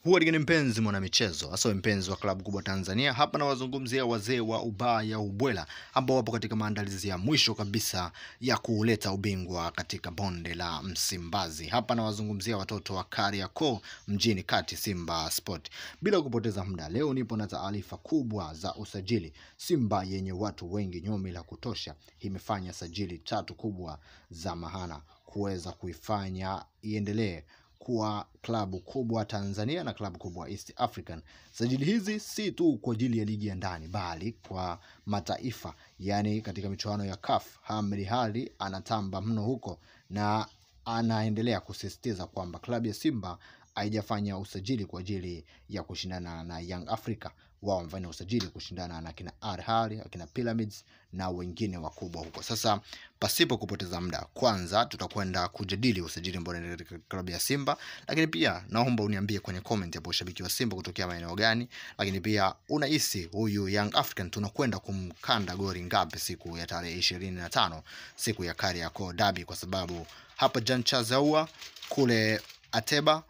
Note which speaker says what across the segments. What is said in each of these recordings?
Speaker 1: Huwa ni mpenzi mwana michezo, hasa mpenzi wa klabu kubwa Tanzania. Hapa na wazungumzia wazee wa Ubaya Ubwela ambao wapo katika maandalizi ya mwisho kabisa ya kuleta ubingwa katika bonde la Msimbazi. Hapa na wazungumzia watoto wa Kariakoo mjini kati, Simba Sport. Bila kupoteza muda, leo nipo na taarifa kubwa za usajili. Simba yenye watu wengi nyomi la kutosha imefanya sajili 3 kubwa za maana kuweza kuifanya iendelee kuwa klabu kubwa Tanzania na klabu kubwa East African. Sajili hizi si tu kwa ajili ya ligi ya ndani bali kwa mataifa, yani katika michuano ya CAF. Ahmed Ally anatamba mno huko na anaendelea kusisitiza kwamba klabu ya Simba haijafanya usajili kwa ajili ya kushindana na Young Africa. Wao wamefanya usajili kushindana na kina Al Ahly, akina Pyramids na wengine wakubwa huko. Sasa pasipo kupoteza muda, kwanza tutakwenda kujadili usajili ambao unaendelea katika klabu ya Simba, lakini pia naomba uniambie kwenye comment hapo ushabiki wa Simba kutokea maeneo gani, lakini pia unahisi huyu Young African tunakwenda kumkanda goli ngapi siku ya tarehe 25 siku ya Kariakoo Derby, kwa sababu hapa Jean Chazaua, kule Ateba,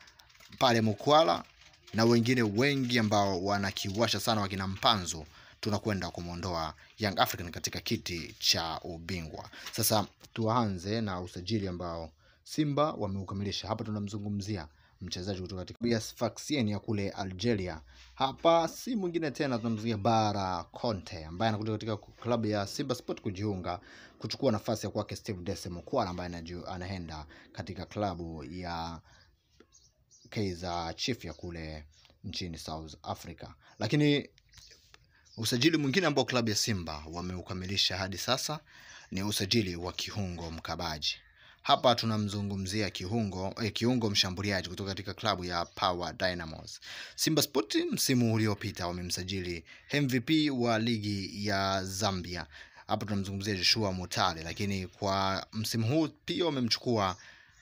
Speaker 1: pale Mkwala na wengine wengi ambao wanakiwasha sana wakina Mpanzu, tunakwenda kumuondoa Young African katika kiti cha ubingwa. Sasa tuanze na usajili ambao Simba wameukamilisha. Hapa tunamzungumzia mchezaji kutoka katika Sfaxien ya kule Algeria. Hapa si mwingine tena, tunamzungumzia Bara Conte ambaye anakuja katika klabu ya Simba Sport kujiunga kuchukua nafasi ya kwake Steve Dese Mukwala ambaye anaenda katika klabu ya Kaizer Chiefs ya kule nchini South Africa. Lakini usajili mwingine ambao klabu ya Simba wameukamilisha hadi sasa ni usajili wa kiungo mkabaji. Hapa tunamzungumzia kiungo mshambuliaji kutoka katika klabu ya Power Dynamos. Simba Sport msimu uliopita wamemsajili MVP wa ligi ya Zambia. Hapa tunamzungumzia Joshua Mutale, lakini kwa msimu huu pia wamemchukua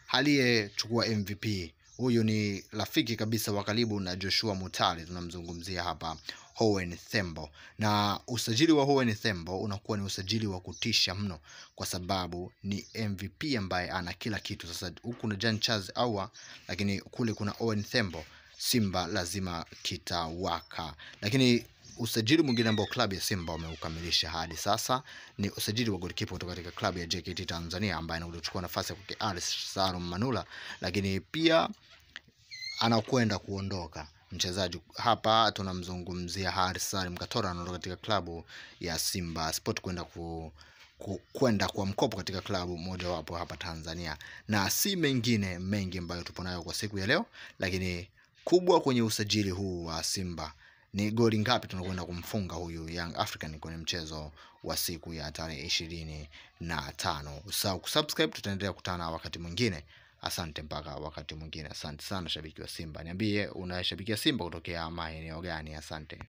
Speaker 1: aliyechukua MVP. Huyu ni rafiki kabisa wa karibu na Joshua Mutale, tunamzungumzia hapa Owen Thembo. Na usajili wa Owen Thembo unakuwa ni usajili wa kutisha mno kwa sababu ni MVP ambaye ana kila kitu. Sasa huku na Jean Charles Ahoua, lakini kule kuna Owen Thembo. Simba lazima kitawaka. Lakini usajili mwingine ambao klabu ya Simba wameukamilisha hadi sasa ni usajili wa goalkeeper kutoka katika klabu ya JKT Tanzania ambaye anachukua nafasi ya Aris Salum Manula, lakini pia anakwenda kuondoka mchezaji. Hapa tunamzungumzia Haris Salim Katora, anaondoka katika klabu ya Simba Sport kwenda kwa mkopo katika klabu moja wapo hapa Tanzania. Na si mengine mengi ambayo tupo nayo kwa siku ya leo, lakini kubwa kwenye usajili huu wa Simba ni goli ngapi tunakwenda kumfunga huyu Young African kwenye mchezo wa siku ya tarehe 25. Usahau kusubscribe, tutaendelea kukutana wakati mwingine. Asante mpaka wakati mwingine. Asante sana shabiki wa Simba. Niambie unashabikia Simba kutokea maeneo gani? Asante.